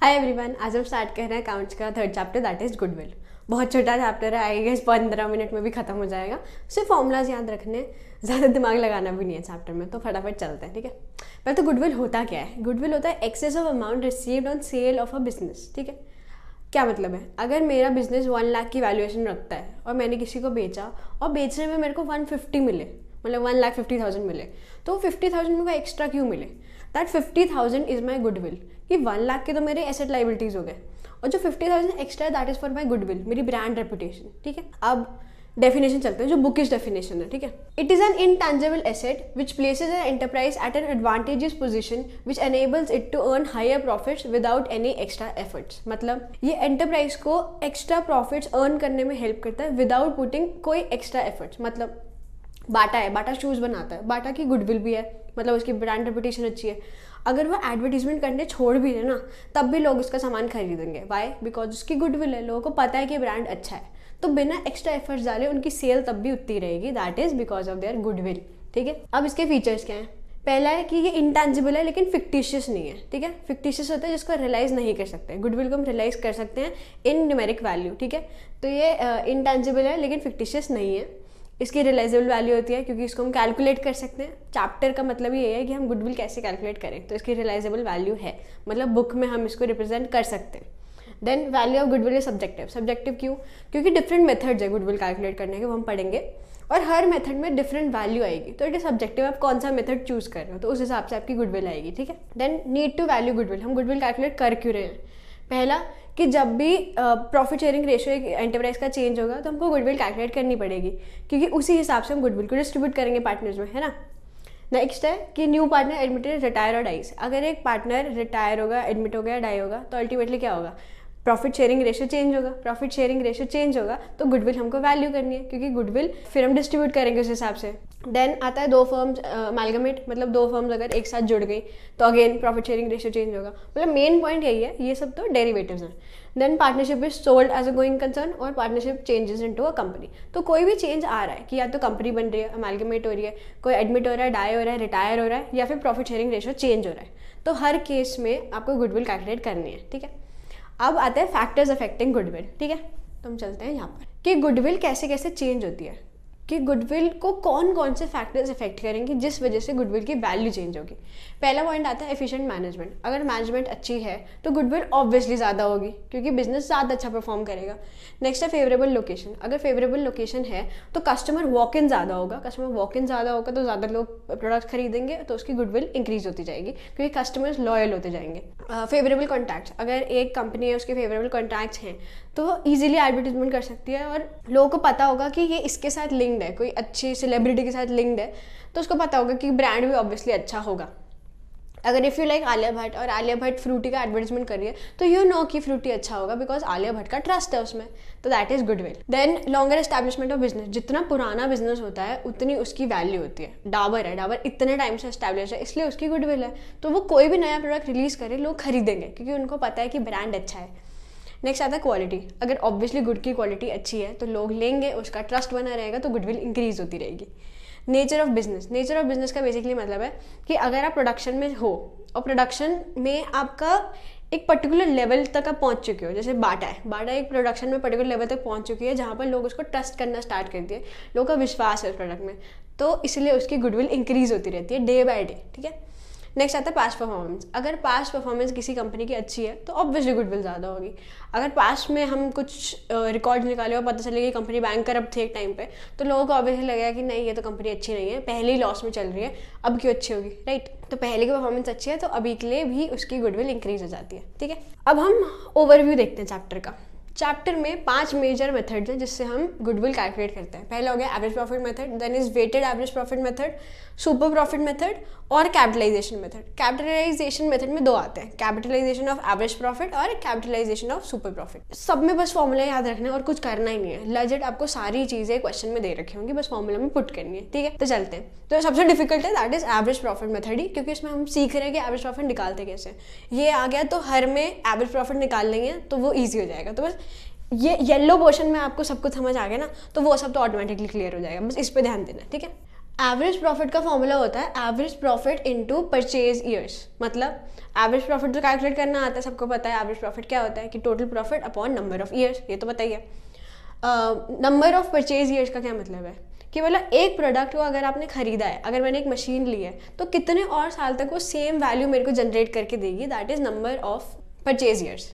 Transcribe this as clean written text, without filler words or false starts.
Hi everyone, आज हम start कर रहे हैं अकाउंट्स का third chapter, that is goodwill. बहुत छोटा चैप्टर है, आई गेस 15 मिनट में भी खत्म हो जाएगा। सिर्फ फॉर्मूलाज याद रखने, ज़्यादा दिमाग लगाना भी नहीं है चैप्टर में, तो फटाफट चलते हैं। ठीक है, पहले तो गुडविल होता क्या है। गुडविल होता है excess of amount received on sale of a business. ठीक है, क्या मतलब है, अगर मेरा बिजनेस 1 लाख की वैल्यूएशन रखता है और मैंने किसी को बेचा और बेचने में मेरे को 150 मिले, मतलब 1,50,000 मिले, तो 50,000 मेरे को एक्स्ट्रा क्यों मिले? That 50,000 is my goodwill. कि 1 लाख के तो मेरे एसेट लाइबिलिटीज हो गए और जो 50,000 एक्स्ट्रा है that is for my goodwill, मेरी ब्रांड रेपुटेशन। ठीक है, अब डेफिनेशन चलते हैं जो बुकिश डेफिनेशन है। ठीक है, it is an intangible asset which places an enterprise at an advantageous position which enables it to earn higher profits without any extra efforts. मतलब ये एंटरप्राइज को एक्स्ट्रा प्रॉफिट्स अर्न करने में हेल्प करता है विदाउट पुटिंग कोई extra efforts. मतलब बाटा है, बाटा शूज़ बनाता है, बाटा की गुडविल भी है, मतलब उसकी ब्रांड रेपुटेशन अच्छी है। अगर वो एडवर्टीजमेंट करने छोड़ भी रहे ना, तब भी लोग उसका सामान खरीदेंगे। वाई? बिकॉज उसकी गुडविल है, लोगों को पता है कि ब्रांड अच्छा है, तो बिना एक्स्ट्रा एफर्ट्स डाले उनकी सेल तब भी उतनी रहेगी। That is because of their goodwill. ठीक है, अब इसके फीचर्स क्या हैं? पहला है कि ये इंटेंजिबल है लेकिन फिक्टिशियस नहीं है। ठीक है, फिक्टिशियस होता है जिसको रियलाइज नहीं कर सकते, गुडविल को हम रियलाइज कर सकते हैं इन न्यूमेरिक वैल्यू। ठीक है, तो ये इंटेंजिबल है लेकिन फिक्टिशियस नहीं है। इसकी रियलाइजेबल वैल्यू होती है क्योंकि इसको हम कैलकुलेट कर सकते हैं। चैप्टर का मतलब ये है कि हम गुडविल कैसे कैलकुलेट करें, तो इसकी रियलाइजेबल वैल्यू है, मतलब बुक में हम इसको रिप्रेजेंट कर सकते हैं। Then value of goodwill is subjective. Subjective क्यों? क्योंकि डिफरेंट मेथड्स है गुडविल कैलकुलेट करने के, वो हम पढ़ेंगे, और हर मेथड में डिफरेंट वैल्यू आएगी, तो इट इज सब्जेक्टिव। आप कौन सा मेथड चूज कर रहे हो तो उस हिसाब से आपकी गुडविल आएगी। ठीक है, then need to value goodwill. हम गुडविल कैलकुलेट कर क्यों रहे हैं? पहला कि जब भी प्रॉफिट शेयरिंग रेशियो एक एंटरप्राइज का चेंज होगा तो हमको गुडविल कैलकुलेट करनी पड़ेगी, क्योंकि उसी हिसाब से हम गुडविल को डिस्ट्रीब्यूट करेंगे पार्टनर्स में, है ना। नेक्स्ट है कि न्यू पार्टनर एडमिटेड रिटायर और डाइज। अगर एक पार्टनर रिटायर होगा, एडमिट हो गया, डाई होगा, तो अल्टीमेटली क्या होगा? प्रॉफिट शेयरिंग रेशियो चेंज होगा। प्रॉफिट शेयरिंग रेशियो चेंज होगा तो गुडविल हमको वैल्यू करनी है, क्योंकि गुडविल फिर हम डिस्ट्रीब्यूट करेंगे उस हिसाब से। देन आता है दो फर्म्स अमालगमेट, मतलब दो फर्म्स अगर एक साथ जुड़ गई तो again profit sharing ratio change होगा। मतलब मेन पॉइंट यही है, ये सब तो डेरिवेटिव्स हैं। Then partnership is sold as a going concern और partnership changes into a company. तो कोई भी चेंज आ रहा है कि या तो कंपनी बन रही है, अमालगमेट हो रही है, कोई एडमिट हो रहा है, डाई हो रहा है, रिटायर हो रहा है, या फिर प्रॉफिट शेयरिंग रेशियो चेंज हो रहा है, तो हर केस में आपको गुडविल कैलकुलेट करनी है। ठीक है, अब आते हैं फैक्टर्स अफेक्टिंग गुडविल। ठीक है, तो हम चलते हैं यहाँ पर कि गुडविल कैसे कैसे चेंज होती है, कि गुडविल को कौन कौन से फैक्टर्स इफेक्ट करेंगे जिस वजह से गुडविल की वैल्यू चेंज होगी। पहला पॉइंट आता है एफिशिएंट मैनेजमेंट। अगर मैनेजमेंट अच्छी है तो गुडविल ऑब्वियसली ज़्यादा होगी, क्योंकि बिजनेस ज़्यादा अच्छा परफॉर्म करेगा। नेक्स्ट है फेवरेबल लोकेशन। अगर फेवरेबल लोकेशन है तो कस्टमर वॉक इन ज़्यादा होगा। कस्टमर वॉक इन ज़्यादा होगा तो ज़्यादा लोग प्रोडक्ट खरीदेंगे, तो उसकी गुडविल इंक्रीज होती जाएगी, क्योंकि कस्टमर्स लॉयल होते जाएंगे। Favourable contacts. अगर एक कंपनी है, उसके फेवरेबल कॉन्टैक्ट्स हैं, तो वो ईजिली एडवर्टीजमेंट कर सकती है और लोगों को पता होगा कि ये इसके साथ लिंक्ड है, कोई अच्छी सेलिब्रिटी के साथ लिंक्ड है, तो उसको पता होगा कि ब्रांड भी ऑब्वियसली अच्छा होगा। अगर if you like Alia Bhatt और आलिया भट्ट फ्रूटी का एडवर्टीजमेंट कर रही है, तो यू नो कि फ्रूटी अच्छा होगा बिकॉज आलिया भट्ट का ट्रस्ट है उसमें, तो that is goodwill. Then longer establishment of business. जितना पुराना बिजनेस होता है उतनी उसकी वैल्यू होती है। डाबर है, डाबर इतने टाइम से एस्टैब्लिश है, इसलिए उसकी गुडविल है, तो वो कोई भी नया प्रोडक्ट रिलीज करे लोग खरीदेंगे, क्योंकि उनको पता है कि ब्रांड अच्छा है। नेक्स्ट आता है क्वालिटी। अगर ऑब्वियसली गुड की क्वालिटी अच्छी है तो लोग लेंगे, उसका ट्रस्ट बना रहेगा, तो गुडविल इंक्रीज होती रहेगी। Nature of business. Nature of business का बेसिकली मतलब है कि अगर आप प्रोडक्शन में हो और प्रोडक्शन में आपका एक पर्टिकुलर लेवल तक आप पहुंच चुके हो, जैसे बाटा है, बाटा एक प्रोडक्शन में पर्टिकुलर लेवल तक पहुंच चुकी है जहां पर लोग उसको ट्रस्ट करना स्टार्ट कर दिए, लोगों का विश्वास है उस प्रोडक्ट में, तो इसलिए उसकी गुडविल इंक्रीज होती रहती है डे बाय डे। ठीक है, नेक्स्ट आता है पास्ट परफॉर्मेंस। अगर पास्ट परफॉर्मेंस किसी कंपनी की अच्छी है तो ऑब्वियसली गुडविल ज़्यादा होगी। अगर पास्ट में हम कुछ रिकॉर्ड निकाले और पता चले कि कंपनी बैंकरप्ट थी एक टाइम पे, तो लोगों को ऑब्वियसली लगेगा कि नहीं, ये तो कंपनी अच्छी नहीं है, पहले ही लॉस में चल रही है, अब क्यों अच्छी होगी, राइट। तो पहले की परफॉर्मेंस अच्छी है तो अभी के लिए भी उसकी गुडविल इंक्रीज हो जाती है। ठीक है, अब हम ओवरव्यू देखते हैं चैप्टर का। चैप्टर में 5 मेजर मेथड्स हैं जिससे हम गुडविल कैलकुलेट करते हैं। पहला हो गया average profit method, then is weighted average profit method, super profit method और कैपिटलाइजेशन मेथड। कैपिटलाइजेशन मेथड में 2 आते हैं, कैपिटलाइजेशन ऑफ एवरेज प्रॉफिट और कैपिटलाइजेशन ऑफ सुपर प्रॉफिट। सब में बस फॉर्मूला याद रखना है और कुछ करना ही नहीं है। लेजिट आपको सारी चीजें क्वेश्चन में दे रखी होंगी, बस फॉर्मूला में पुट करनी है। ठीक है, तो चलते हैं। तो सबसे डिफिकल्ट है that is average profit method ही, क्योंकि इसमें हम सीख रहे हैं कि एवरेज प्रॉफिट निकालते कैसे। ये आ गया तो हर में एवरेज प्रॉफिट निकाल लेंगे तो वो ईजी हो जाएगा। तो बस ये येलो पोर्शन में आपको सब कुछ समझ आ गया ना, तो वो सब तो ऑटोमेटिकली क्लियर हो जाएगा, बस इस पे ध्यान देना। ठीक है, एवरेज प्रॉफिट का फॉर्मूला होता है average profit into purchase years. मतलब एवरेज प्रॉफिट तो कैलकुलेट करना आता है, सबको पता है एवरेज प्रॉफिट क्या होता है कि total profit upon number of years, ये तो बताइए। नंबर ऑफ परचेज ईयर्स का क्या मतलब है कि मतलब एक प्रोडक्ट को अगर आपने खरीदा है, अगर मैंने एक मशीन ली है तो कितने और साल तक वो सेम वैल्यू मेरे को जनरेट करके देगी, that is number of purchase years.